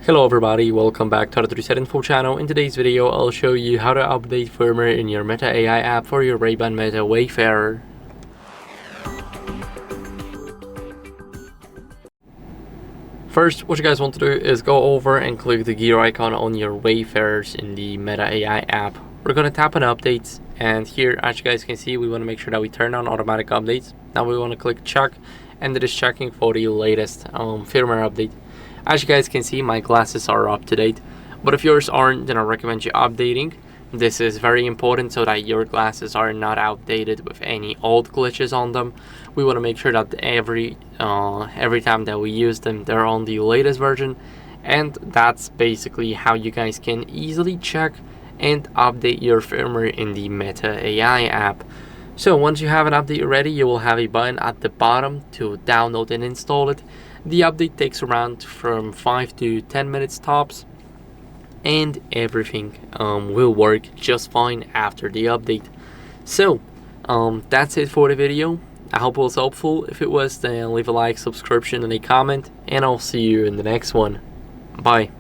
Hello everybody, welcome back to the HardReset.Info channel. In today's video, I'll show you how to update firmware in your META AI app for your Ray-Ban META Wayfarer. First, what you guys want to do is go over and click the gear icon on your Wayfarers in the META AI app. We're going to tap on updates, and here, as you guys can see, we want to make sure that we turn on automatic updates. Now we want to click check, and it is checking for the latest firmware update. As you guys can see, my glasses are up to date, but if yours aren't, then I recommend you updating. This is very important so that your glasses are not outdated with any old glitches on them. We want to make sure that every time that we use them, they're on the latest version, and that's basically how you guys can easily check and update your firmware in the META AI app. So once you have an update ready, you will have a button at the bottom to download and install it. The update takes around from 5 to 10 minutes tops, and everything will work just fine after the update. So that's it for the video. I hope it was helpful. If it was, then leave a like, subscription, and a comment, and I'll see you in the next one. Bye.